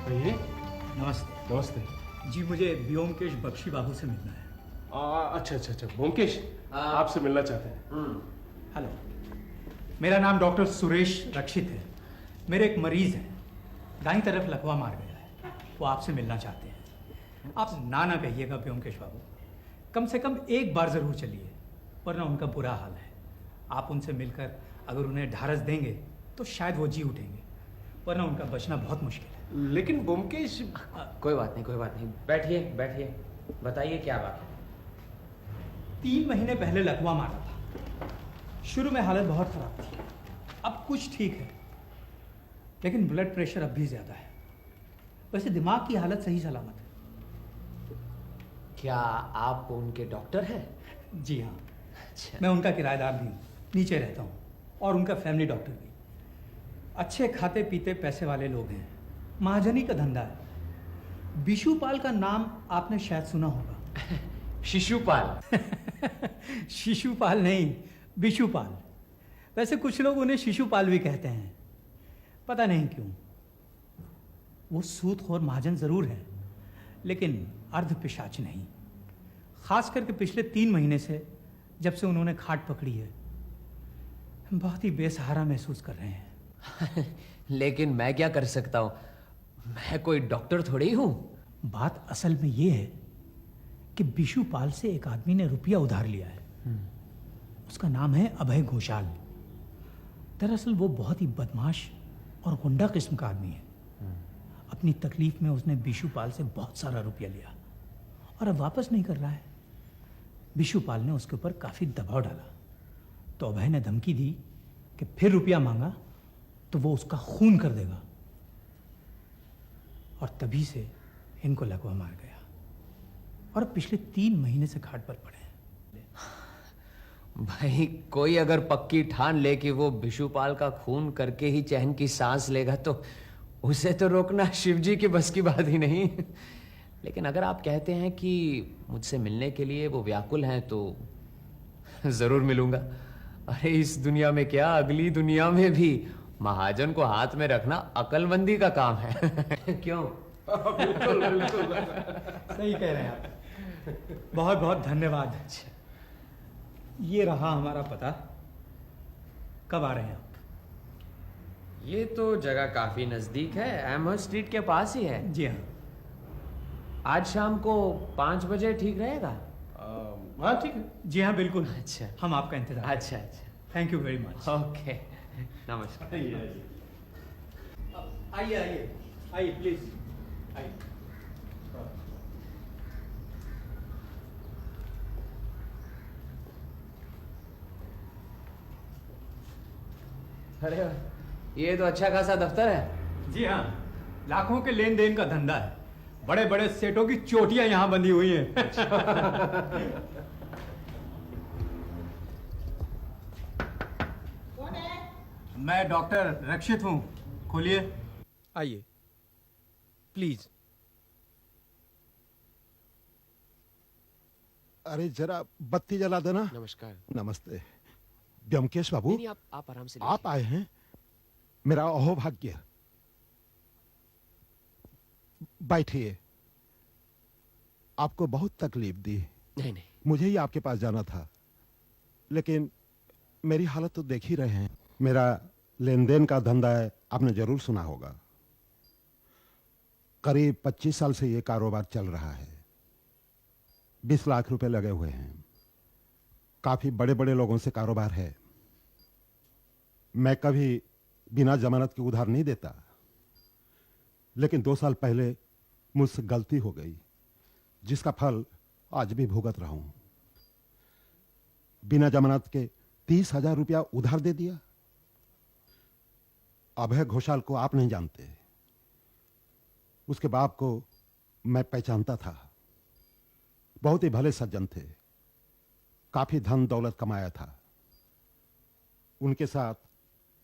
कहिए। नमस्ते। नमस्ते। जी मुझे व्योमकेश बख्शी बाबू से मिलना है। अच्छा अच्छा अच्छा, ब्योमकेश आपसे मिलना चाहते हैं। हेलो, मेरा नाम डॉक्टर सुरेश रक्षित है। मेरे एक मरीज हैं, दाईं तरफ लकवा मार गया है, वो आपसे मिलना चाहते हैं। आप ना कहिएगा व्योमकेश बाबू, कम से कम एक बार ज़रूर चलिए, वरना उनका बुरा हाल है। आप उनसे मिलकर अगर उन्हें ढारस देंगे तो शायद वो जी उठेंगे, वरना उनका बचना बहुत मुश्किल है। लेकिन ब्योमकेश। कोई बात नहीं, कोई बात नहीं, बैठिए बैठिए, बताइए क्या बात है। 3 महीने पहले लकवा मारा था। शुरू में हालत बहुत खराब थी, अब कुछ ठीक है, लेकिन ब्लड प्रेशर अब भी ज्यादा है। वैसे दिमाग की हालत सही सलामत है। क्या आप उनके डॉक्टर हैं? जी हाँ। अच्छा। मैं उनका किराएदार भी हूँ, नीचे रहता हूँ, और उनका फैमिली डॉक्टर भी। अच्छे खाते पीते पैसे वाले लोग हैं, महाजनी का धंधा है। बिशुपाल का नाम आपने शायद सुना होगा। शिशुपाल। शिशुपाल नहीं, बिशुपाल। वैसे कुछ लोग उन्हें शिशुपाल भी कहते हैं, पता नहीं क्यों। वो सूदखोर महाजन जरूर है, लेकिन अर्ध पिशाच नहीं। खास करके पिछले 3 महीने से, जब से उन्होंने खाट पकड़ी है, बहुत ही बेसहारा महसूस कर रहे हैं। लेकिन मैं क्या कर सकता हूँ, मैं कोई डॉक्टर थोड़ी हूँ। बात असल में ये है कि बिशुपाल से एक आदमी ने रुपया उधार लिया है। उसका नाम है अभय घोषाल। दरअसल वो बहुत ही बदमाश और गुंडा किस्म का आदमी है। अपनी तकलीफ में उसने बिशुपाल से बहुत सारा रुपया लिया और अब वापस नहीं कर रहा है। बिशुपाल ने उसके ऊपर काफी दबाव डाला, तो अभय ने धमकी दी कि फिर रुपया मांगा तो वो उसका खून कर देगा, और तभी से इनको लकवा मार गया, और अब पिछले 3 महीने से खाट पर पड़े हैं। भाई कोई अगर पक्की ठान ले कि वो बिशुपाल का खून करके ही चैन की सांस लेगा, तो उसे तो रोकना शिवजी की बस की बात ही नहीं। लेकिन अगर आप कहते हैं कि मुझसे मिलने के लिए वो व्याकुल हैं, तो जरूर मिलूंगा। अरे इस दुनिया में क्या, अगली दुनिया में भी महाजन को हाथ में रखना अकलमंदी का काम है। क्यों? बिल्कुल बिल्कुल। सही कह रहे हैं आप। बहुत बहुत धन्यवाद। ये रहा हमारा पता। कब आ रहे हैं आप? ये तो जगह काफी नजदीक है, एमहर्स्ट स्ट्रीट के पास ही है। जी हाँ। आज शाम को 5 बजे ठीक रहेगा? हाँ ठीक है। जी हाँ बिल्कुल। अच्छा। हम आपका इंतजार। अच्छा अच्छा, thank you very much. Okay, नमस्कार। आइए आइए आइए, प्लीज आइए। अरे ये तो अच्छा खासा दफ्तर है। जी हाँ, लाखों के लेन देन का धंधा है। बड़े बड़े सेठों की चोटियां यहाँ बंधी हुई हैं। कौन है? मैं डॉक्टर रक्षित हूँ, खोलिए। आइए प्लीज। अरे जरा बत्ती जला देना। नमस्कार। नमस्ते ब्योमकेश बाबू। नहीं, आप आराम से आप आए हैं, मेरा अहोभाग्य। बैठिए। आपको बहुत तकलीफ दी। नहीं नहीं, मुझे ही आपके पास जाना था, लेकिन मेरी हालत तो देख ही रहे हैं। मेरा लेन देन का धंधा है, आपने जरूर सुना होगा। करीब 25 साल से ये कारोबार चल रहा है। 20 लाख रुपए लगे हुए हैं। काफी बड़े बड़े लोगों से कारोबार है। मैं कभी बिना जमानत के उधार नहीं देता, लेकिन 2 साल पहले मुझसे गलती हो गई, जिसका फल आज भी भुगत रहा हूं। बिना जमानत के 30,000 रुपया उधार दे दिया। अभय घोषाल को आप नहीं जानते, उसके बाप को मैं पहचानता था। बहुत ही भले सज्जन थे, काफी धन दौलत कमाया था। उनके साथ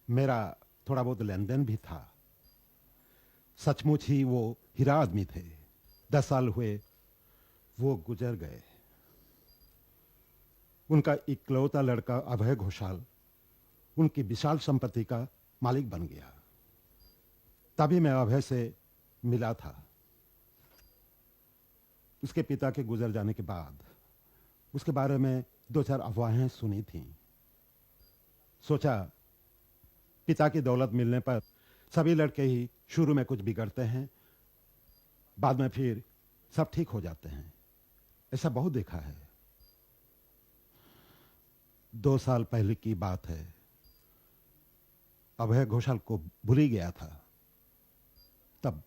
मेरा थोड़ा बहुत लेन देन भी था। सचमुच ही वो हीरा आदमी थे। 10 साल हुए वो गुजर गए। उनका इकलौता लड़का अभय घोषाल उनकी विशाल संपत्ति का मालिक बन गया। तभी मैं अभय से मिला था। उसके पिता के गुजर जाने के बाद उसके बारे में 2-4 अफवाहें सुनी थीं। सोचा पिता की दौलत मिलने पर सभी लड़के ही शुरू में कुछ बिगड़ते हैं, बाद में फिर सब ठीक हो जाते हैं। ऐसा बहुत देखा है। 2 साल पहले की बात है। अभय घोषाल को भूल ही गया था। तब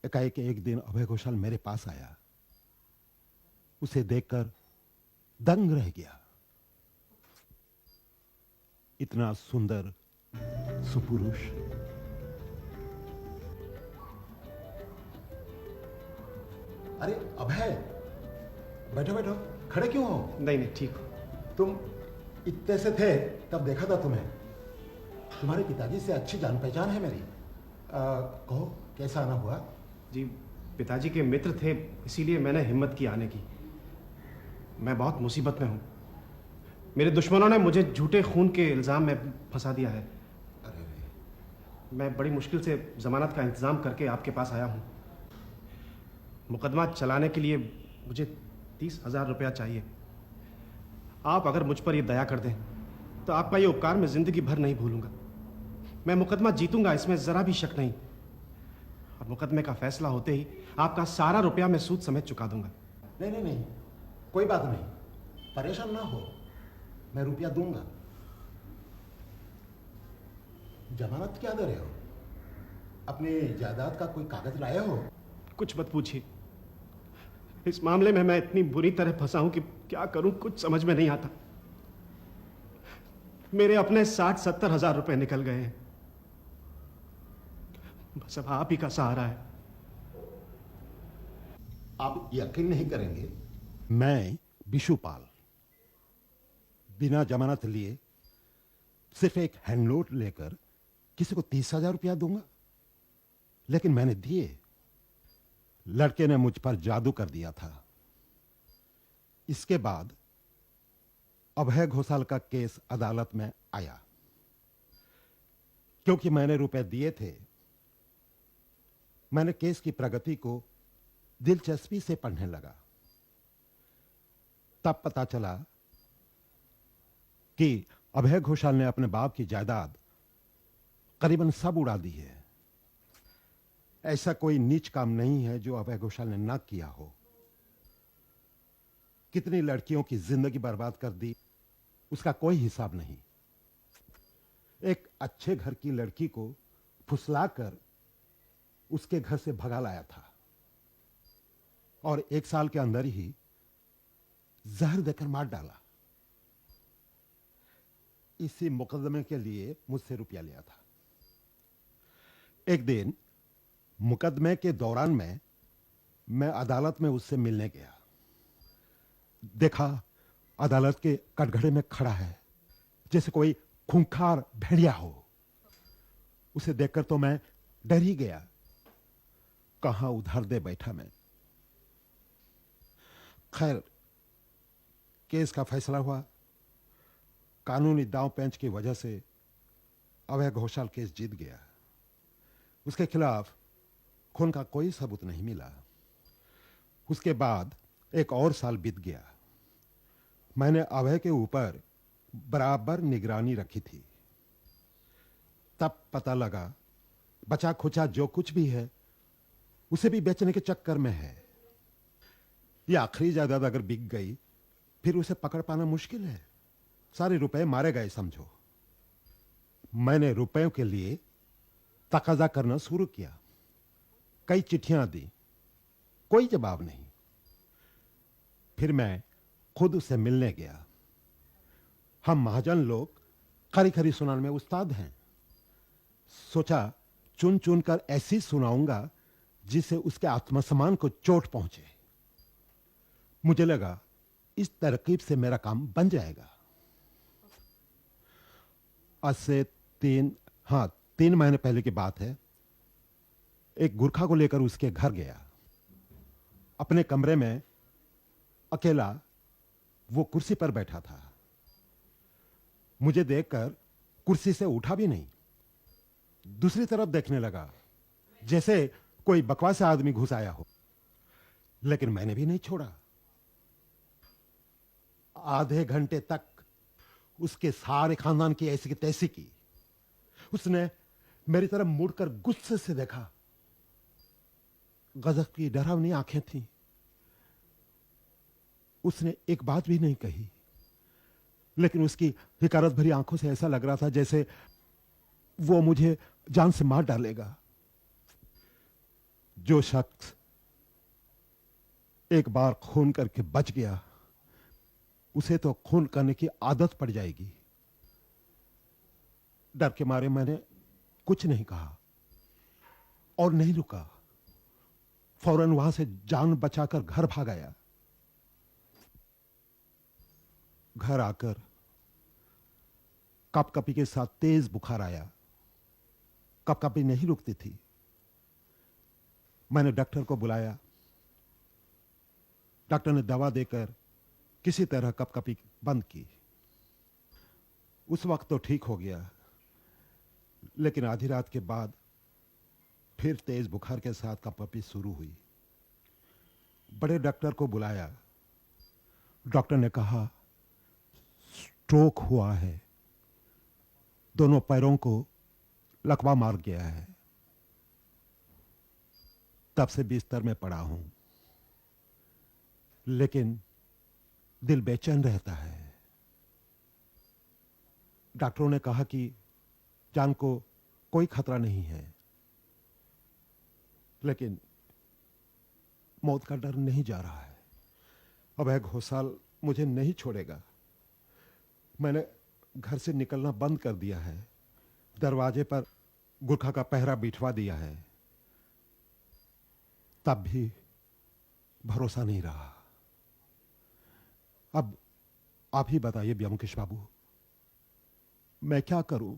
एकाएक एक दिन अभय घोषाल मेरे पास आया। उसे देखकर दंग रह गया। इतना सुंदर सुपुरुष। अरे अभय, बैठो बैठो, खड़े क्यों हो? नहीं नहीं, ठीक हो। तुम इतने से थे तब देखा था तुम्हें। तुम्हारे पिताजी से अच्छी जान पहचान है मेरी। कहो कैसा आना हुआ? जी, पिताजी के मित्र थे, इसीलिए मैंने हिम्मत की आने की। मैं बहुत मुसीबत में हूँ। मेरे दुश्मनों ने मुझे झूठे खून के इल्ज़ाम में फंसा दिया है। अरे मैं बड़ी मुश्किल से जमानत का इंतज़ाम करके आपके पास आया हूँ। मुकदमा चलाने के लिए मुझे 30,000 रुपया चाहिए। आप अगर मुझ पर यह दया कर दें तो आपका ये उपकार मैं ज़िंदगी भर नहीं भूलूंगा। मैं मुकदमा जीतूंगा, इसमें ज़रा भी शक नहीं। और मुकदमे का फैसला होते ही आपका सारा रुपया मैं सूद समेत चुका दूंगा। नहीं नहीं नहीं, कोई बात नहीं, परेशान ना हो, मैं रुपया दूंगा। जमानत क्या दे रहे हो? अपनी जायदाद का कोई कागज लाए हो? कुछ मत पूछिए। इस मामले में मैं इतनी बुरी तरह फंसा हूं कि क्या करूं कुछ समझ में नहीं आता। मेरे अपने 60-70 हजार रुपए निकल गए हैं। बस अब आप ही का सहारा है। आप यकीन नहीं करेंगे, मैं बिशुपाल बिना जमानत लिए सिर्फ एक हैंडनोट लेकर किसी को 30,000 रुपया दूंगा, लेकिन मैंने दिए। लड़के ने मुझ पर जादू कर दिया था। इसके बाद अभय घोषाल का केस अदालत में आया। क्योंकि मैंने रुपए दिए थे, मैंने केस की प्रगति को दिलचस्पी से पढ़ने लगा। तब पता चला कि अभय घोषाल ने अपने बाप की जायदाद करीबन सब उड़ा दी है। ऐसा कोई नीच काम नहीं है जो अभय घोषाल ने ना किया हो। कितनी लड़कियों की जिंदगी बर्बाद कर दी, उसका कोई हिसाब नहीं। एक अच्छे घर की लड़की को फुसलाकर उसके घर से भगा लाया था और 1 साल के अंदर ही जहर देकर मार डाला। इसी मुकदमे के लिए मुझसे रुपया लिया था। एक दिन मुकदमे के दौरान मैं अदालत में उससे मिलने गया। देखा अदालत के कटघरे में खड़ा है जैसे कोई खूंखार भेड़िया हो। उसे देखकर तो मैं डर ही गया। कहां उधार दे बैठा मैं। खैर, केस का फैसला हुआ। कानूनी दांव पेंच की वजह से अभय घोषाल केस जीत गया। उसके खिलाफ खून का कोई सबूत नहीं मिला। उसके बाद 1 और साल बीत गया। मैंने अभय के ऊपर बराबर निगरानी रखी थी। तब पता लगा बचा खुचा जो कुछ भी है उसे भी बेचने के चक्कर में है। ये आखिरी जायदाद अगर बिक गई फिर उसे पकड़ पाना मुश्किल है। सारे रुपए मारे गए समझो। मैंने रुपयों के लिए तकाजा करना शुरू किया। कई चिट्ठियां दी, कोई जवाब नहीं। फिर मैं खुद उससे मिलने गया। हम महाजन लोग खरी खरी सुनाने में उस्ताद हैं। सोचा चुन चुन कर ऐसी सुनाऊंगा जिससे उसके आत्मसम्मान को चोट पहुंचे। मुझे लगा इस तरकीब से मेरा काम बन जाएगा। आज से 3 महीने पहले की बात है। एक गुरखा को लेकर उसके घर गया। अपने कमरे में अकेला वो कुर्सी पर बैठा था। मुझे देखकर कुर्सी से उठा भी नहीं। दूसरी तरफ देखने लगा जैसे कोई बकवास आदमी घुस आया हो, लेकिन मैंने भी नहीं छोड़ा। आधे घंटे तक उसके सारे खानदान की ऐसी की तैसी की। उसने मेरी तरफ मुड़कर गुस्से से देखा। गजब की डरावनी आंखें थीं। उसने एक बात भी नहीं कही, लेकिन उसकी हिकारत भरी आंखों से ऐसा लग रहा था जैसे वो मुझे जान से मार डालेगा। जो शख्स एक बार खून करके बच गया, उसे तो खून करने की आदत पड़ जाएगी। डर के मारे मैंने कुछ नहीं कहा और नहीं रुका। फौरन वहां से जान बचाकर घर भाग आया। घर आकर कपकपी के साथ तेज बुखार आया। कपकपी नहीं रुकती थी। मैंने डॉक्टर को बुलाया। डॉक्टर ने दवा देकर किसी तरह कपकपी बंद की। उस वक्त तो ठीक हो गया, लेकिन आधी रात के बाद फिर तेज बुखार के साथ कपकपी शुरू हुई। बड़े डॉक्टर को बुलाया। डॉक्टर ने कहा स्ट्रोक हुआ है, दोनों पैरों को लकवा मार गया है। तब से बिस्तर में पड़ा हूं, लेकिन दिल बेचैन रहता है। डॉक्टरों ने कहा कि जान को कोई खतरा नहीं है, लेकिन मौत का डर नहीं जा रहा है। अभय घोषाल मुझे नहीं छोड़ेगा। मैंने घर से निकलना बंद कर दिया है। दरवाजे पर गुरखा का पहरा बिठवा दिया है। तब भी भरोसा नहीं रहा। अब आप ही बताइए ब्योमकेश बाबू, मैं क्या करूं?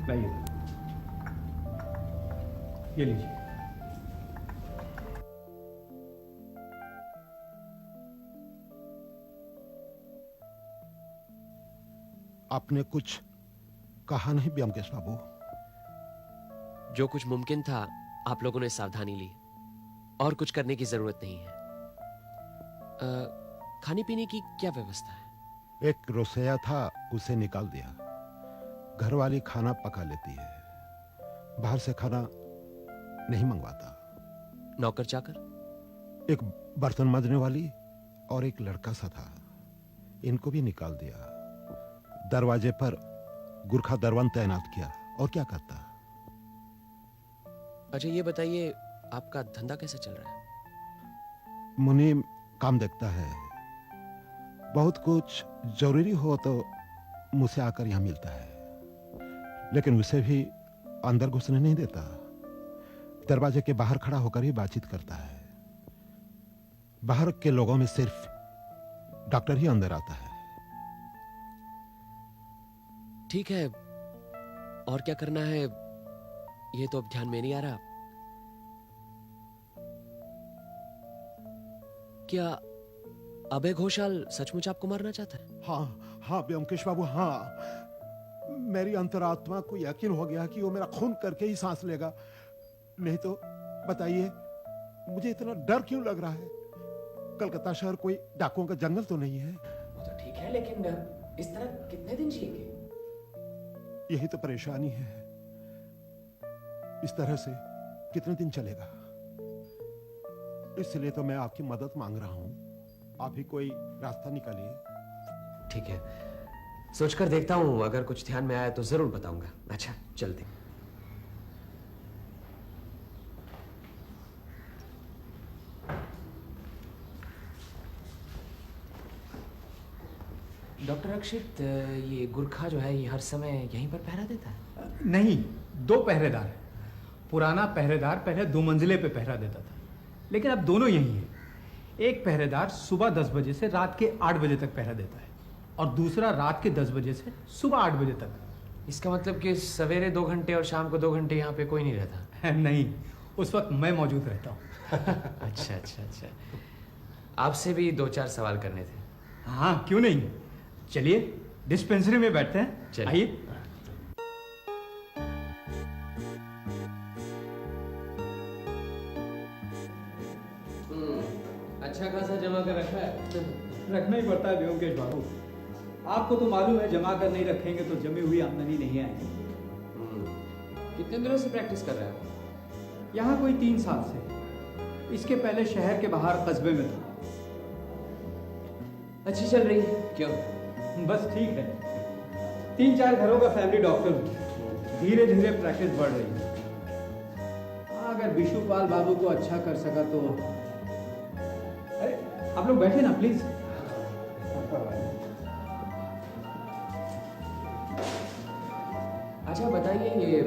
लाइए, ये लीजिए। आपने कुछ कहा नहीं ब्योमकेश बाबू? जो कुछ मुमकिन था आप लोगों ने सावधानी ली, और कुछ करने की जरूरत नहीं है। खाने पीने की क्या व्यवस्था है? एक रोसैया था, उसे निकाल दिया। घरवाली खाना पका लेती है, बाहर से खाना नहीं मंगवाता। नौकर चाकर? एक बर्तन मांजने वाली और एक लड़का सा था, इनको भी निकाल दिया। दरवाजे पर गुरखा दरवन तैनात किया, और क्या करता। अच्छा ये बताइए, आपका धंधा कैसे चल रहा है? मुनीम काम देखता है। बहुत कुछ जरूरी हो तो मुझसे आकर यहां मिलता है, लेकिन उसे भी अंदर घुसने नहीं देता। दरवाजे के बाहर खड़ा होकर ही बातचीत करता है। बाहर के लोगों में सिर्फ डॉक्टर ही अंदर आता है। ठीक है, और क्या करना है ये तो अब ध्यान में नहीं आ रहा। क्या अभय घोषाल सचमुच आपको मारना चाहता है? हाँ हाँ ब्योमकेश बाबू, हाँ। मेरी अंतरात्मा को यकीन हो गया कि वो मेरा खून करके ही सांस लेगा। नहीं तो बताइए, मुझे इतना डर क्यों लग रहा है? कलकत्ता शहर कोई डाकुओं का जंगल तो नहीं है। वो तो ठीक है, लेकिन इस तरह कितने दिन जिएंगे? यही तो परेशानी है। इस तरह से कितने दिन चलेगा? इसलिए तो मैं आपकी मदद मांग रहा हूं। आप ही कोई रास्ता निकालिए। ठीक है, सोचकर देखता हूं, अगर कुछ ध्यान में आया तो जरूर बताऊंगा। अच्छा चलते। डॉक्टर अक्षित, ये गुरखा जो है ये हर समय यहीं पर पहरा देता है? नहीं, 2 पहरेदार हैं। पुराना पहरेदार पहले 2 मंजिले पे पहरा देता था, लेकिन अब दोनों यहीं हैं। एक पहरेदार सुबह 10 बजे से रात के 8 बजे तक पहरा देता है और दूसरा रात के 10 बजे से सुबह 8 बजे तक। इसका मतलब कि सवेरे 2 घंटे और शाम को 2 घंटे यहाँ पे कोई नहीं रहता? नहीं, उस वक्त मैं मौजूद रहता हूँ। अच्छा अच्छा अच्छा, आपसे भी 2-4 सवाल करने थे। हाँ क्यों नहीं, चलिए डिस्पेंसरी में बैठते हैं, चलिए। आइए। अच्छा खासा जमा कर रखा है। रखना ही पड़ता है व्योमकेश बाबू, आपको तो मालूम है जमा कर नहीं रखेंगे तो जमी हुई आमदनी नहीं आएगी। कितने दिनों से प्रैक्टिस कर रहे हो? यहाँ कोई 3 साल से, इसके पहले शहर के बाहर कस्बे में था। अच्छी चल रही है? क्यों? बस ठीक है, 3-4 घरों का फैमिली डॉक्टर हूँ, धीरे धीरे प्रैक्टिस बढ़ रही है। अगर विशुपाल बाबू को अच्छा कर सका तो। अरे आप लोग बैठे ना प्लीज। अच्छा बताइए, ये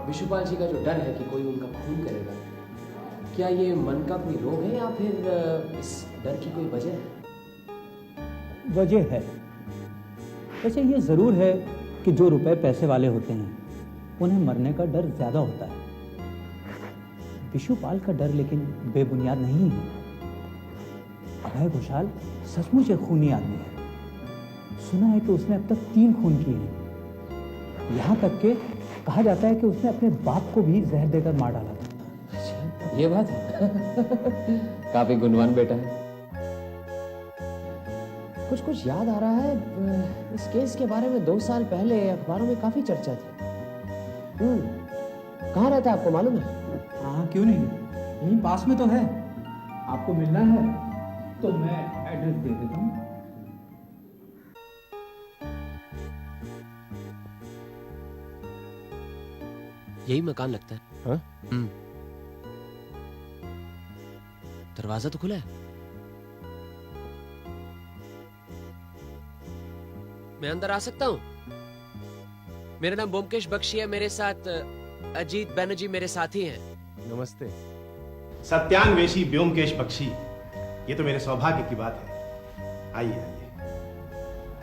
विशुपाल जी का जो डर है कि कोई उनका खून करेगा, क्या ये मन का कोई रोग है या फिर इस डर की कोई वजह है? वजह है, वैसे ये जरूर है कि जो रुपए पैसे वाले होते हैं उन्हें मरने का डर ज्यादा होता है। विशुपाल का डर लेकिन बेबुनियाद नहीं है। अभय घोषाल सचमुच एक खूनी आदमी है। सुना है कि उसने अब तक 3 खून किए हैं। यहाँ तक के कहा जाता है कि उसने अपने बाप को भी जहर देकर मार डाला था। अच्छा, ये बात है। काफी गुणवान बेटा है। कुछ याद आ रहा है, इस केस के बारे में 2 साल पहले अखबारों में काफी चर्चा थी। कहाँ रहता है आपको मालूम है? हाँ क्यों नहीं, यहीं पास में तो है। आपको मिलना है तो मैं एड्रेस दे देता हूँ। यही मकान लगता है। हाँ? दरवाजा तो खुला है। मैं अंदर आ सकता हूँ? मेरा नाम ब्योमकेश बख्शी है, मेरे साथ अजीत बैनर्जी मेरे साथी हैं। नमस्ते। सत्यान्वेषी ब्योमकेश बख्शी, ये तो मेरे सौभाग्य की बात है। आइए आइए,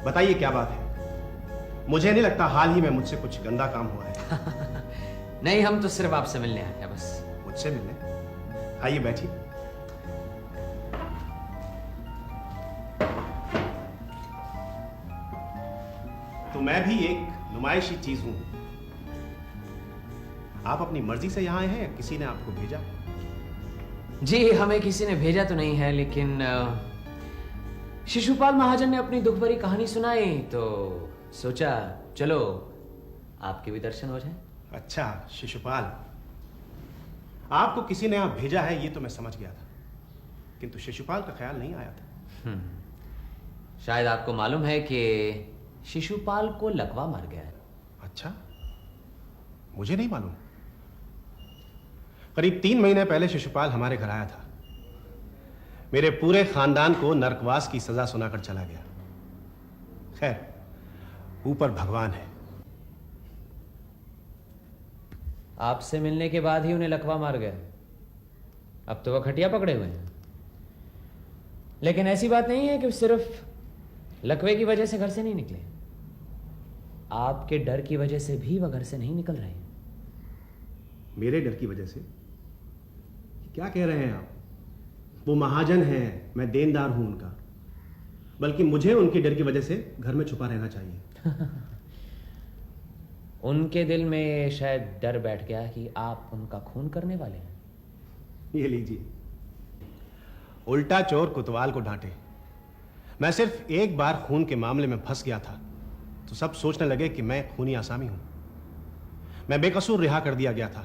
बताइए क्या बात है। मुझे नहीं लगता हाल ही में मुझसे कुछ गंदा काम हुआ है। नहीं, हम तो सिर्फ आपसे मिलने आए हैं बस। मुझसे मिलने? आइए बैठिए। तो मैं भी एक नुमाइशी चीज हूं। आप अपनी मर्जी से यहां आए हैं या किसी ने आपको भेजा? जी, हमें किसी ने भेजा तो नहीं है, लेकिन शिशुपाल महाजन ने अपनी दुख भरी कहानी सुनाई तो सोचा चलो आपके भी दर्शन हो जाए। अच्छा, शिशुपाल, आपको किसी ने यहां भेजा है ये तो मैं समझ गया था, किंतु शिशुपाल का ख्याल नहीं आया था। शायद आपको मालूम है कि शिशुपाल को लकवा मार गया है। अच्छा, मुझे नहीं मालूम। करीब 3 महीने पहले शिशुपाल हमारे घर आया था। मेरे पूरे खानदान को नरकवास की सजा सुनाकर चला गया। खैर, ऊपर भगवान है। आपसे मिलने के बाद ही उन्हें लकवा मार गया। अब तो वह खटिया पकड़े हुए हैं। लेकिन ऐसी बात नहीं है कि सिर्फ लकवे की वजह से घर से नहीं निकले। आपके डर की वजह से भी वह घर से नहीं निकल रहे हैं। मेरे डर की वजह से? क्या कह रहे हैं आप? वो महाजन हैं, मैं देनदार हूं उनका। बल्कि मुझे उनके डर की वजह से घर में छुपा रहना चाहिए। उनके दिल में शायद डर बैठ गया कि आप उनका खून करने वाले हैं। ये लीजिए, उल्टा चोर कोतवाल को डांटे। मैं सिर्फ एक बार खून के मामले में फंस गया था तो सब सोचने लगे कि मैं खूनी आसामी हूं। मैं बेकसूर रिहा कर दिया गया था,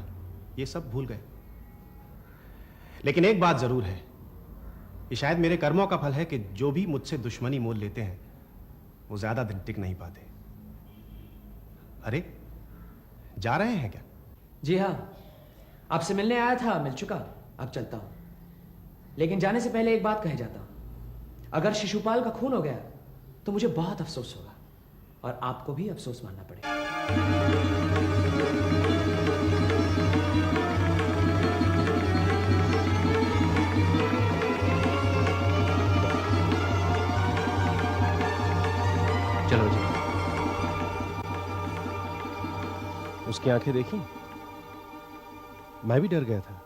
ये सब भूल गए। लेकिन एक बात जरूर है, ये शायद मेरे कर्मों का फल है कि जो भी मुझसे दुश्मनी मोल लेते हैं वो ज्यादा दिन टिक नहीं पाते। अरे, जा रहे हैं क्या? जी हाँ, आपसे मिलने आया था, मिल चुका, अब चलता हूं। लेकिन जाने से पहले एक बात कहे जाता हूं। अगर शिशुपाल का खून हो गया तो मुझे बहुत अफसोस होगा और आपको भी अफसोस मानना पड़ेगा। चलो जी। उसकी आंखें देखी, मैं भी डर गया था।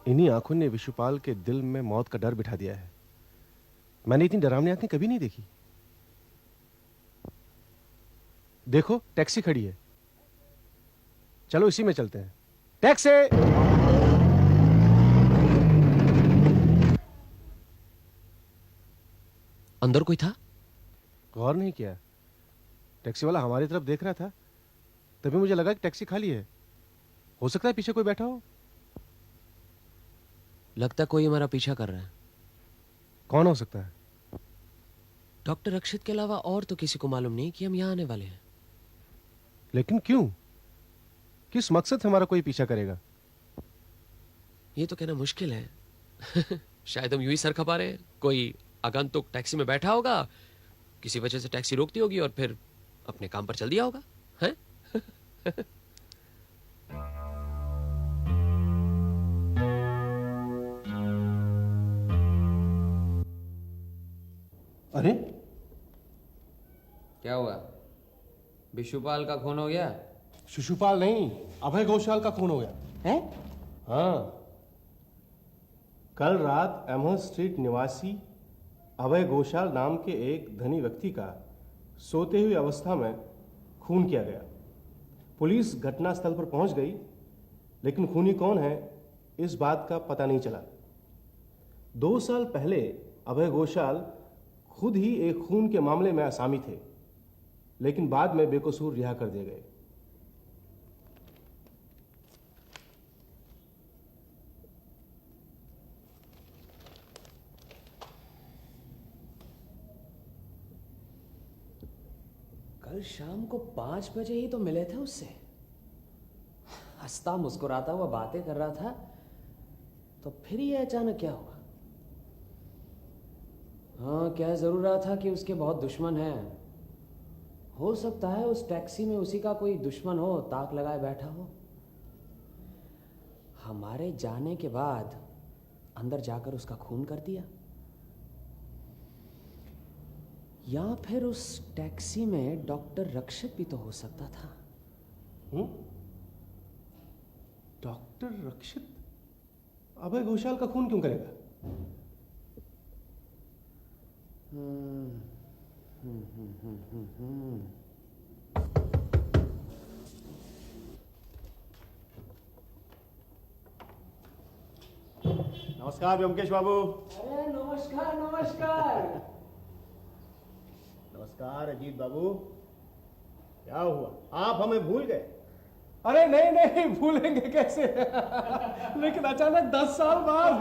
इन्हीं आंखों ने विशुपाल के दिल में मौत का डर बिठा दिया है। मैंने इतनी डरावनी आंखें कभी नहीं देखी। देखो, टैक्सी खड़ी है, चलो इसी में चलते हैं। टैक्सी! अंदर कोई था? गौर नहीं किया। टैक्सी वाला हमारी तरफ देख रहा था, तभी मुझे लगा कि टैक्सी खाली है। हो सकता है पीछे कोई बैठा हो। लगता कोई हमारा पीछा कर रहा है। कौन हो सकता है? डॉक्टर रक्षित के अलावा और तो किसी को मालूम नहीं कि हम यहाँ आने वाले हैं। लेकिन क्यों? किस मकसद से हमारा कोई पीछा करेगा? ये तो कहना मुश्किल है। शायद हम यूं ही सर खपा रहे हैं। कोई आगंतुक टैक्सी में बैठा होगा, किसी वजह से टैक्सी रोकती होगी और फिर अपने काम पर चल दिया होगा, हैं? अरे, क्या हुआ? विशुपाल का खून हो गया? शिशुपाल नहीं, अभय घोषाल का खून हो गया है? हाँ, कल रात एमहर्स्ट स्ट्रीट निवासी अभय घोषाल नाम के एक धनी व्यक्ति का सोते हुई अवस्था में खून किया गया। पुलिस घटनास्थल पर पहुंच गई, लेकिन खूनी कौन है इस बात का पता नहीं चला। 2 साल पहले अभय घोषाल खुद ही एक खून के मामले में आसामी थे, लेकिन बाद में बेकसूर रिहा कर दिए गए। कल शाम को 5 बजे ही तो मिले थे उससे। हंसता मुस्कुराता हुआ बातें कर रहा था, तो फिर ये अचानक क्या हुआ? हाँ, कह जरूर रहा था कि उसके बहुत दुश्मन हैं। हो सकता है उस टैक्सी में उसी का कोई दुश्मन हो, ताक लगाए बैठा हो। हमारे जाने के बाद अंदर जाकर उसका खून कर दिया। या फिर उस टैक्सी में डॉक्टर रक्षित भी तो हो सकता था। डॉक्टर रक्षित अभय घोषाल का खून क्यों करेगा? नमस्कार व्योमकेश बाबू। अरे नमस्कार नमस्कार। नमस्कार अजीत बाबू। क्या हुआ, आप हमें भूल गए? अरे नहीं नहीं, भूलेंगे कैसे? लेकिन अचानक 10 साल बाद।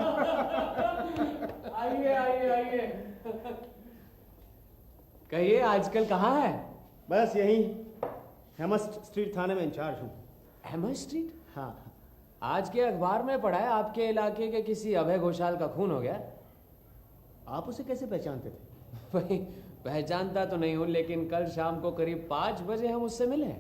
आइए आइए आइए। कहिए, आजकल कहाँ है? बस यही हेमस्ट स्ट्रीट थाने में इंचार्ज हूँ। हेमस्ट स्ट्रीट? हाँ। आज के अखबार में पढ़ा है आपके इलाके के किसी अभय घोषाल का खून हो गया। आप उसे कैसे पहचानते थे? भाई, पहचानता तो नहीं हूं, लेकिन कल शाम को करीब 5 बजे हम उससे मिले।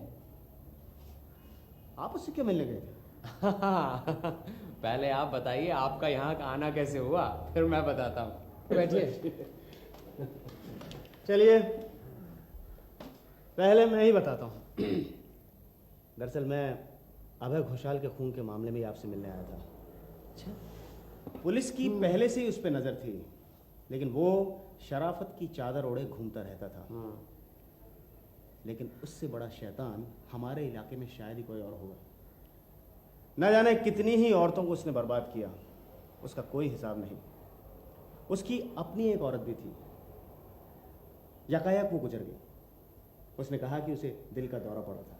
आप उससे क्यों मिलने गए थे? पहले आप बताइए, आपका यहाँ का आना कैसे हुआ, फिर मैं बताता हूँ। बैठिए। चलिए, पहले मैं ही बताता हूँ। दरअसल मैं अभय घोषाल के खून के मामले में ही आपसे मिलने आया था। अच्छा। पुलिस की पहले से ही उस पर नजर थी, लेकिन वो शराफत की चादर ओढ़े घूमता रहता था। लेकिन उससे बड़ा शैतान हमारे इलाके में शायद ही कोई और होगा। न जाने कितनी ही औरतों को उसने बर्बाद किया, उसका कोई हिसाब नहीं। उसकी अपनी एक औरत भी थी, यकायक वो गुजर गई। उसने कहा कि उसे दिल का दौरा पड़ा था।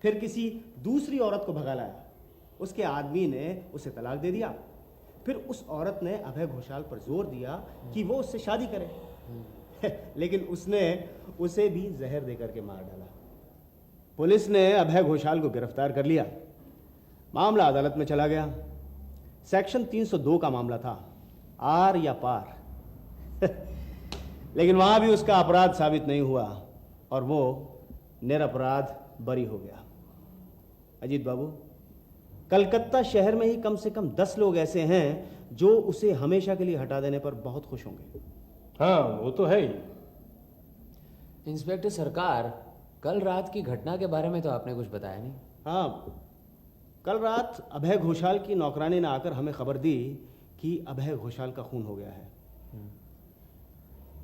फिर किसी दूसरी औरत को भगा लाया, उसके आदमी ने उसे तलाक दे दिया। फिर उस औरत ने अभय घोषाल पर जोर दिया कि वो उससे शादी करे। लेकिन उसने उसे भी जहर देकर के मार डाला। पुलिस ने अभय घोषाल को गिरफ्तार कर लिया। मामला अदालत में चला गया। सेक्शन 302 का मामला था, आर या पार। लेकिन वहां भी उसका अपराध साबित नहीं हुआ और वो निरपराध बरी हो गया। अजीत बाबू, कलकत्ता शहर में ही कम से कम 10 लोग ऐसे हैं जो उसे हमेशा के लिए हटा देने पर बहुत खुश होंगे। हाँ, वो तो है ही। इंस्पेक्टर सरकार, कल रात की घटना के बारे में तो आपने कुछ बताया नहीं। हाँ, कल रात अभय घोषाल की नौकरानी ने आकर हमें खबर दी कि अभय घोषाल का खून हो गया है।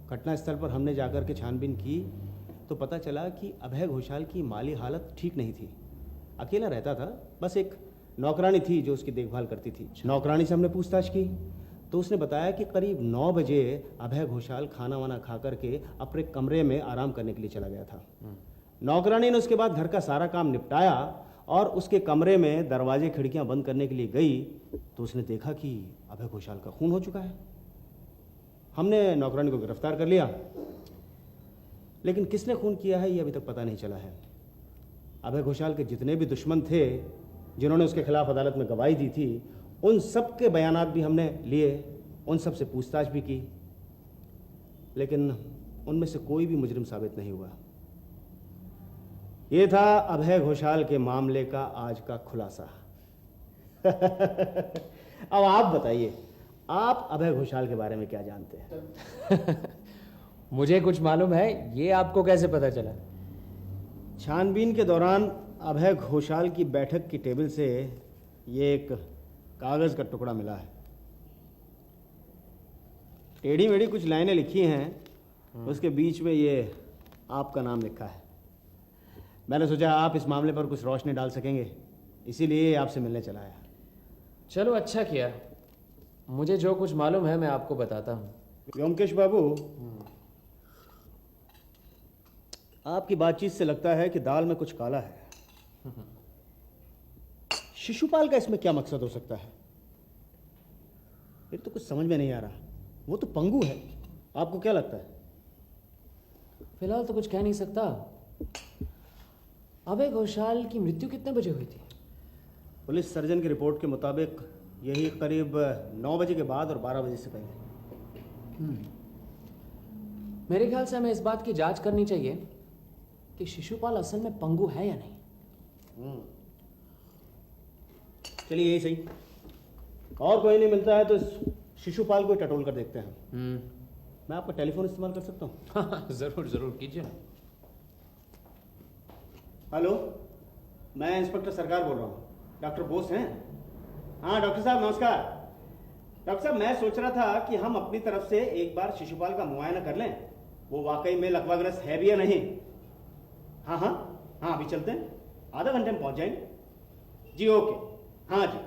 घटनास्थल पर हमने जाकर के छानबीन की तो पता चला कि अभय घोषाल की माली हालत ठीक नहीं थी। अकेला रहता था, बस एक नौकरानी थी जो उसकी देखभाल करती थी। नौकरानी से हमने पूछताछ की तो उसने बताया कि करीब 9 बजे अभय घोषाल खाना वाना खा करके अपने कमरे में आराम करने के लिए चला गया था। नौकरानी ने उसके बाद घर का सारा काम निपटाया और उसके कमरे में दरवाजे खिड़कियां बंद करने के लिए गई तो उसने देखा कि अभय घोषाल का खून हो चुका है। हमने नौकरानी को गिरफ्तार कर लिया, लेकिन किसने खून किया है ये अभी तक पता नहीं चला है। अभय घोषाल के जितने भी दुश्मन थे जिन्होंने उसके खिलाफ अदालत में गवाही दी थी, उन सब के बयानात भी हमने लिए, उन सब से पूछताछ भी की, लेकिन उनमें से कोई भी मुजरिम साबित नहीं हुआ। ये था अभय घोषाल के मामले का आज का खुलासा। अब आप बताइए, आप अभय घोषाल के बारे में क्या जानते हैं? मुझे कुछ मालूम है, ये आपको कैसे पता चला? छानबीन के दौरान अभय घोषाल की बैठक की टेबल से ये एक कागज का टुकड़ा मिला है। टेढ़ी मेढ़ी कुछ लाइनें लिखी हैं, उसके बीच में ये आपका नाम लिखा है। मैंने सोचा आप इस मामले पर कुछ रोशनी डाल सकेंगे, इसीलिए आपसे मिलने चला आया। चलो अच्छा किया, मुझे जो कुछ मालूम है मैं आपको बताता हूँ। व्योमकेश बाबू, आपकी बातचीत से लगता है कि दाल में कुछ काला है। शिशुपाल का इसमें क्या मकसद हो सकता है? ये तो कुछ समझ में नहीं आ रहा। वो तो पंगु है, आपको क्या लगता है? फिलहाल तो कुछ कह नहीं सकता। अभय घोषाल की मृत्यु कितने बजे हुई थी? पुलिस सर्जन की रिपोर्ट के मुताबिक यही करीब 9 बजे के बाद और 12 बजे से पहले। मेरे ख्याल से हमें इस बात की जांच करनी चाहिए कि शिशुपाल असल में पंगु है या नहीं। चलिए यही सही, और कोई नहीं मिलता है तो इस शिशुपाल को टटोल कर देखते हैं। मैं आपका टेलीफोन इस्तेमाल कर सकता हूँ? हाँ, जरूर जरूर कीजिए ना। हेलो, मैं इंस्पेक्टर सरकार बोल रहा हूँ। डॉक्टर बोस हैं? हाँ डॉक्टर साहब नमस्कार। डॉक्टर साहब, मैं सोच रहा था कि हम अपनी तरफ से एक बार शिशुपाल का मुआयना कर लें, वो वाकई में लकवाग्रस्त है भी या नहीं। हाँ हाँ हाँ, अभी चलते हैं, आधा घंटे में पहुंच जाएंगे। जी ओके, हाँ जी।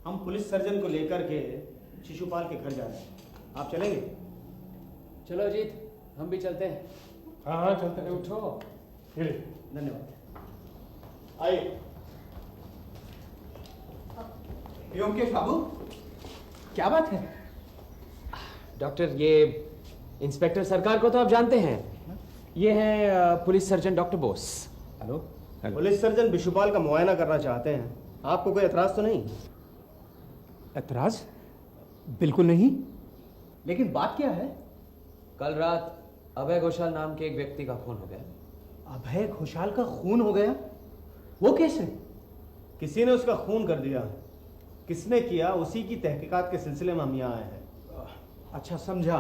हम पुलिस सर्जन को लेकर के शिशुपाल के घर जा रहे हैं, आप चलेंगे? चलो अजीत, हम भी चलते हैं। हाँ हाँ चलते हैं। उठो। धन्यवाद। आइए। व्योमकेश बाबू, क्या बात है? डॉक्टर, ये इंस्पेक्टर सरकार को तो आप जानते हैं, ये है police surgeon doctor Bose. Hello. Police surgeon Bishupal का मुआयना करना चाहते हैं, आपको कोई एतराज तो नहीं? एतराज? बिल्कुल नहीं, लेकिन बात क्या है? कल रात अभय घोषाल नाम के एक व्यक्ति का खून हो गया। अभय घोषाल का खून हो गया? वो कैसे? किसी ने उसका खून कर दिया। किसने किया, उसी की तहकीकात के सिलसिले में हम यहाँ आए हैं। अच्छा समझा,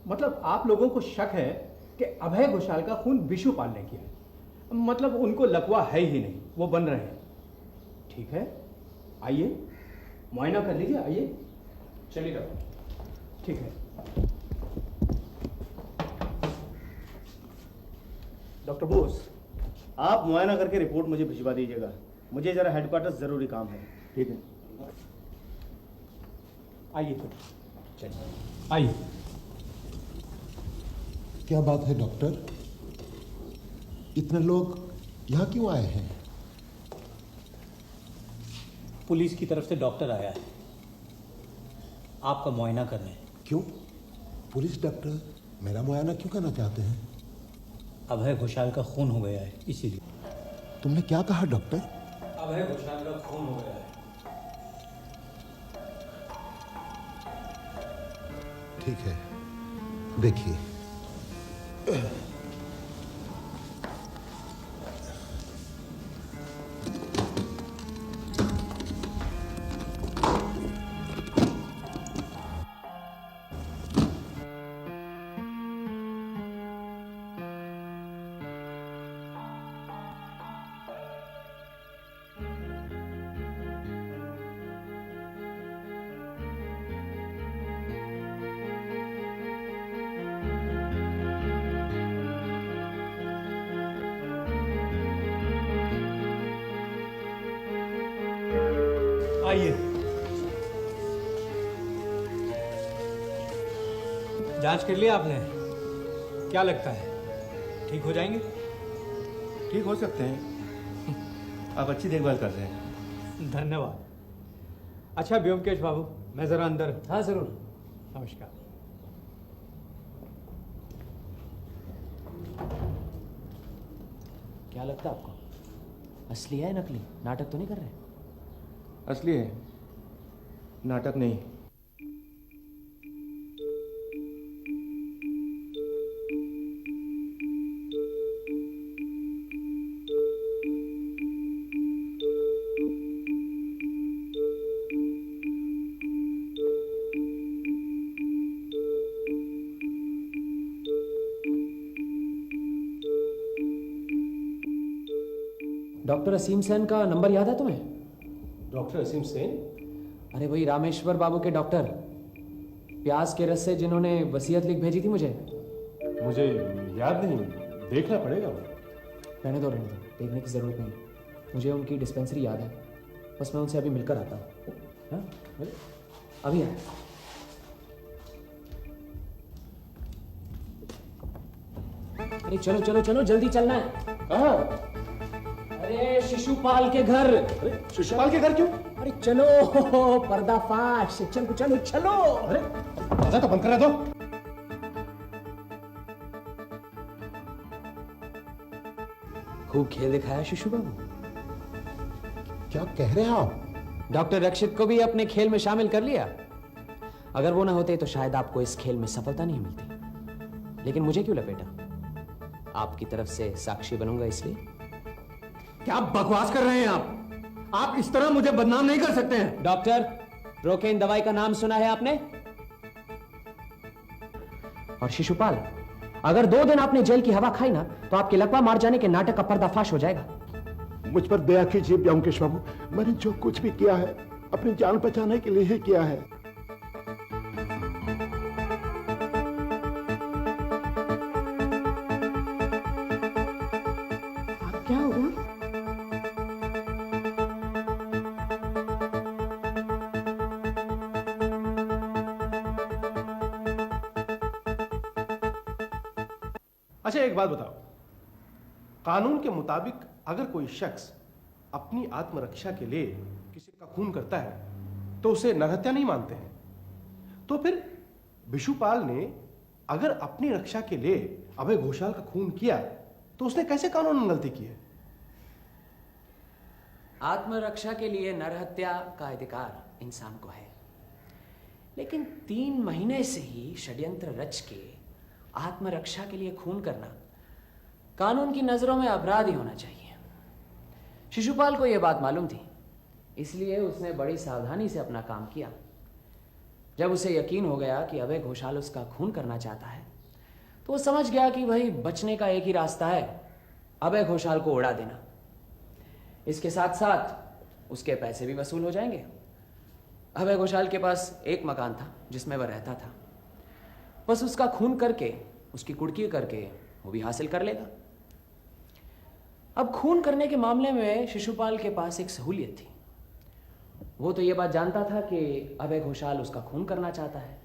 मतलब आप लोगों को शक है कि अभय घोषाल का खून बिशुपाल ने किया है। मतलब उनको लकवा है ही नहीं, वो बन रहे हैं। ठीक है, आइए मुआयना कर लीजिए, आइए। चलिए डॉक्टर। ठीक है। डॉक्टर बोस, आप मुआयना करके रिपोर्ट मुझे भिजवा दीजिएगा, मुझे जरा हेडक्वार्टर जरूरी काम है। ठीक है, आइए तो, चलिए आइए। क्या बात है डॉक्टर, इतने लोग यहाँ क्यों आए हैं? पुलिस की तरफ से डॉक्टर आया है आपका मुआयना करने। क्यों? पुलिस डॉक्टर मेरा मुआयना क्यों करना चाहते हैं? अभय घोषाल का खून हो गया है, इसीलिए। तुमने क्या कहा डॉक्टर? अभय घोषाल का खून हो गया है। ठीक है, देखिए। जांच कर लिया आपने? क्या लगता है ठीक हो जाएंगे? ठीक हो सकते हैं। आप अच्छी देखभाल कर रहे हैं। धन्यवाद। अच्छा व्योमकेश बाबू, मैं जरा अंदर। हाँ जरूर। नमस्कार। क्या लगता है आपको, असली है नकली? नाटक तो नहीं कर रहे? असली है, नाटक नहीं। डॉक्टर असीम सेन का नंबर याद है तुम्हें? डॉक्टर असीम सेन? अरे वही रामेश्वर बाबू के डॉक्टर, प्याज के रस से जिन्होंने वसीयत लिख भेजी थी मुझे। मुझे याद नहीं, देखना पड़ेगा। रहने दो, देखने की जरूरत नहीं। मुझे उनकी डिस्पेंसरी याद है, बस मैं उनसे अभी मिलकर आता हूँ। हाँ? अभी आया। अरे चलो चलो चलो, जल्दी चलना है। कहाँ? अरे शिशुपाल के घर। अरे शिशुपाल के घर क्यों? अरे चलो, पर्दाफाश। चलो चलो चलो। अरे दरवाजा तो बंद करा दो। खूब खेल दिखाया शिशु बाबू। क्या कह रहे हैं आप? डॉक्टर रक्षित को भी अपने खेल में शामिल कर लिया। अगर वो ना होते तो शायद आपको इस खेल में सफलता नहीं मिलती, लेकिन मुझे क्यों लपेटा? आपकी तरफ से साक्षी बनूंगा इसलिए। क्या बकवास कर रहे हैं आप? आप इस तरह मुझे बदनाम नहीं कर सकते हैं। डॉक्टर, प्रोकेन दवाई का नाम सुना है आपने? और शिशुपाल, अगर 2 दिन आपने जेल की हवा खाई ना, तो आपके लकवा मार जाने के नाटक का पर्दाफाश हो जाएगा। मुझ पर दया कीजिए व्योमकेश बाबू, मैंने जो कुछ भी किया है अपनी जान बचाने के लिए ही किया है। क्या होगा? अच्छा एक बात बताओ, कानून के मुताबिक अगर कोई शख्स अपनी आत्मरक्षा के लिए किसी का खून करता है तो उसे नरहत्या नहीं मानते हैं। तो फिर बिशुपाल ने अगर अपनी रक्षा के लिए अभय घोषाल का खून किया तो उसने कैसे कानून में गलती की है? आत्मरक्षा के लिए नरहत्या का अधिकार इंसान को है, लेकिन 3 महीने से ही षड्यंत्र रच के आत्मरक्षा के लिए खून करना कानून की नजरों में अपराध ही होना चाहिए। शिशुपाल को यह बात मालूम थी, इसलिए उसने बड़ी सावधानी से अपना काम किया। जब उसे यकीन हो गया कि अभय घोषाल उसका खून करना चाहता है, तो वो समझ गया कि भाई बचने का एक ही रास्ता है, अभय घोषाल को उड़ा देना। इसके साथ साथ उसके पैसे भी वसूल हो जाएंगे। अभय घोषाल के पास एक मकान था जिसमें वह रहता था, बस उसका खून करके, उसकी कुड़की करके वो भी हासिल कर लेगा। अब खून करने के मामले में शिशुपाल के पास एक सहूलियत थी। वो तो ये बात जानता था कि अभय घोषाल उसका खून करना चाहता है,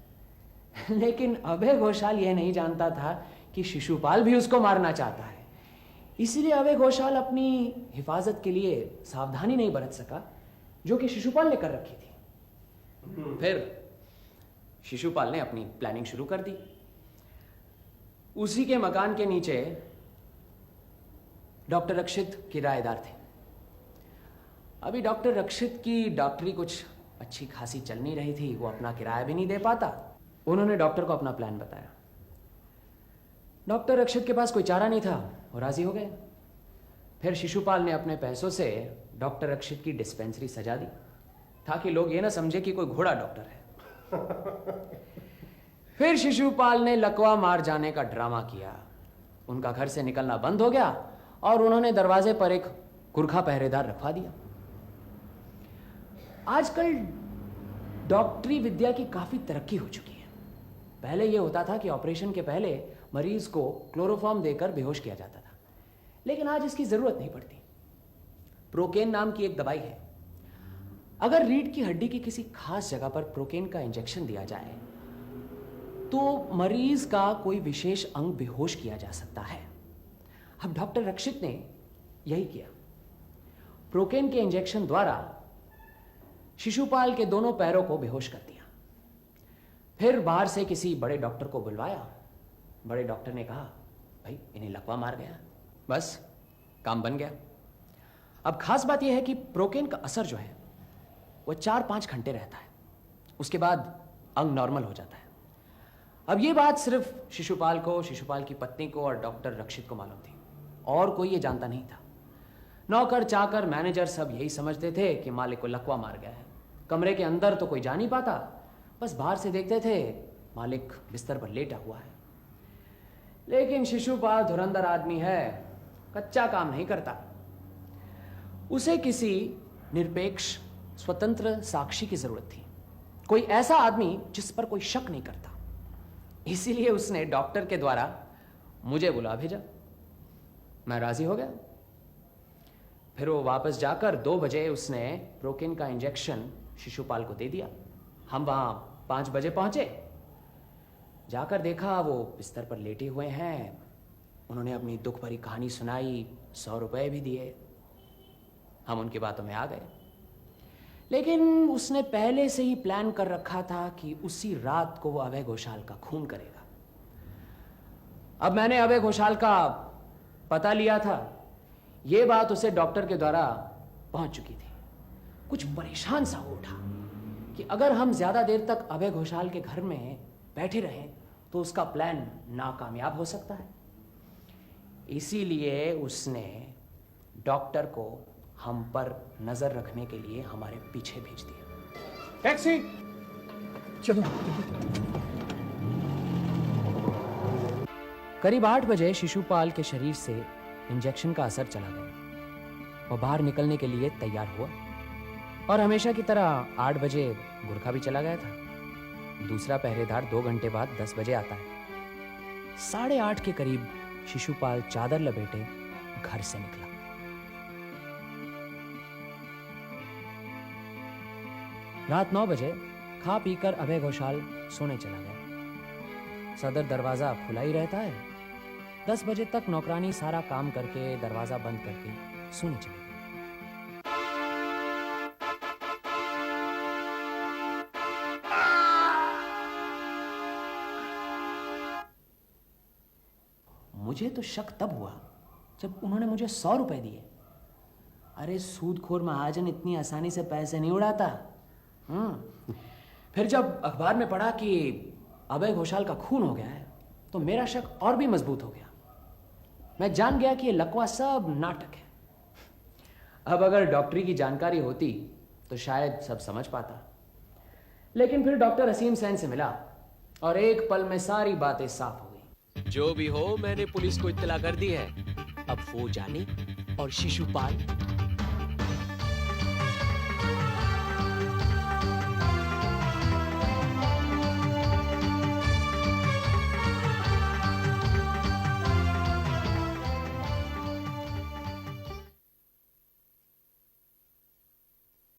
लेकिन अभय घोषाल यह नहीं जानता था कि शिशुपाल भी उसको मारना चाहता है। इसलिए अभय घोषाल अपनी हिफाजत के लिए सावधानी नहीं बरत सका, जो कि शिशुपाल ने कर रखी थी। फिर शिशुपाल ने अपनी प्लानिंग शुरू कर दी। उसी के मकान के नीचे डॉक्टर रक्षित किराएदार थे। अभी डॉक्टर रक्षित की डॉक्टरी कुछ अच्छी खासी चल नहीं रही थी, वो अपना किराया भी नहीं दे पाता। उन्होंने डॉक्टर को अपना प्लान बताया। डॉक्टर रक्षित के पास कोई चारा नहीं था, वो राजी हो गए। फिर शिशुपाल ने अपने पैसों से डॉक्टर रक्षित की डिस्पेंसरी सजा दी, ताकि लोग ये ना समझे कि कोई घोड़ा डॉक्टर है। फिर शिशुपाल ने लकवा मार जाने का ड्रामा किया। उनका घर से निकलना बंद हो गया और उन्होंने दरवाजे पर एक गुरखा पहरेदार रखवा दिया। आजकल डॉक्टरी विद्या की काफी तरक्की हो चुकी है। पहले यह होता था कि ऑपरेशन के पहले मरीज को क्लोरोफॉर्म देकर बेहोश किया जाता था, लेकिन आज इसकी जरूरत नहीं पड़ती। प्रोकेन नाम की एक दवाई है। अगर रीढ़ की हड्डी की किसी खास जगह पर प्रोकेन का इंजेक्शन दिया जाए तो मरीज का कोई विशेष अंग बेहोश किया जा सकता है। अब डॉक्टर रक्षित ने यही किया। प्रोकेन के इंजेक्शन द्वारा शिशुपाल के दोनों पैरों को बेहोश कर दिया। फिर बाहर से किसी बड़े डॉक्टर को बुलवाया। बड़े डॉक्टर ने कहा, भाई इन्हें लकवा मार गया, बस काम बन गया। अब खास बात यह है कि प्रोकेन का असर जो है वो 4-5 घंटे रहता है, उसके बाद अंग नॉर्मल हो जाता है। अब ये बात सिर्फ शिशुपाल को, शिशुपाल की पत्नी को और डॉक्टर रक्षित को मालूम थी, और कोई ये जानता नहीं था। नौकर चाकर मैनेजर सब यही समझते थे कि मालिक को लकवा मार गया है। कमरे के अंदर तो कोई जा नहीं पाता, बस बाहर से देखते थे मालिक बिस्तर पर लेटा हुआ है। लेकिन शिशुपाल धुरंधर आदमी है, कच्चा काम नहीं करता। उसे किसी निरपेक्ष स्वतंत्र साक्षी की जरूरत थी, कोई ऐसा आदमी जिस पर कोई शक नहीं करता। इसीलिए उसने डॉक्टर के द्वारा मुझे बुला भेजा। मैं राजी हो गया। फिर वो वापस जाकर 2 बजे उसने प्रोकेन का इंजेक्शन शिशुपाल को दे दिया। हम वहां 5 बजे पहुंचे। जाकर देखा वो बिस्तर पर लेटे हुए हैं। उन्होंने अपनी दुख भरी कहानी सुनाई, 100 रुपए भी दिए। हम उनकी बातों में आ गए। लेकिन उसने पहले से ही प्लान कर रखा था कि उसी रात को वो अभय घोषाल का खून करेगा। अब मैंने अभय घोषाल का पता लिया था। यह बात उसे डॉक्टर के द्वारा पहुंच चुकी थी। कुछ परेशान सा हो उठा कि अगर हम ज्यादा देर तक अभय घोषाल के घर में बैठे रहें तो उसका प्लान नाकामयाब हो सकता है। इसीलिए उसने डॉक्टर को हम पर नजर रखने के लिए हमारे पीछे भेज दिया। टैक्सी! चलो। करीब 8 बजे शिशुपाल के शरीर से इंजेक्शन का असर चला गया। वह बाहर निकलने के लिए तैयार हुआ और हमेशा की तरह 8 बजे गुरखा भी चला गया था। दूसरा पहरेदार 2 घंटे बाद 10 बजे आता है। 8:30 के करीब शिशुपाल चादर लपेटे घर से निकला। रात 9 बजे खा पीकर अभय घोषाल सोने चला गया। सदर दरवाजा खुला ही रहता है। 10 बजे तक नौकरानी सारा काम करके दरवाजा बंद करके सोने चली गई। मुझे तो शक तब हुआ जब उन्होंने मुझे 100 रुपए दिए। अरे सूदखोर महाजन इतनी आसानी से पैसे नहीं उड़ाता। फिर जब अखबार में पढ़ा कि अभय घोषाल का खून हो गया है तो मेरा शक और भी मजबूत हो गया। मैं जान गया कि ये लकवा सब नाटक है। अब अगर डॉक्टरी की जानकारी होती तो शायद सब समझ पाता। लेकिन फिर डॉक्टर असीम सेन से मिला और एक पल में सारी बातें साफ हो गई। जो भी हो, मैंने पुलिस को इत्तला कर दी है। अब वो जाने और शिशुपाल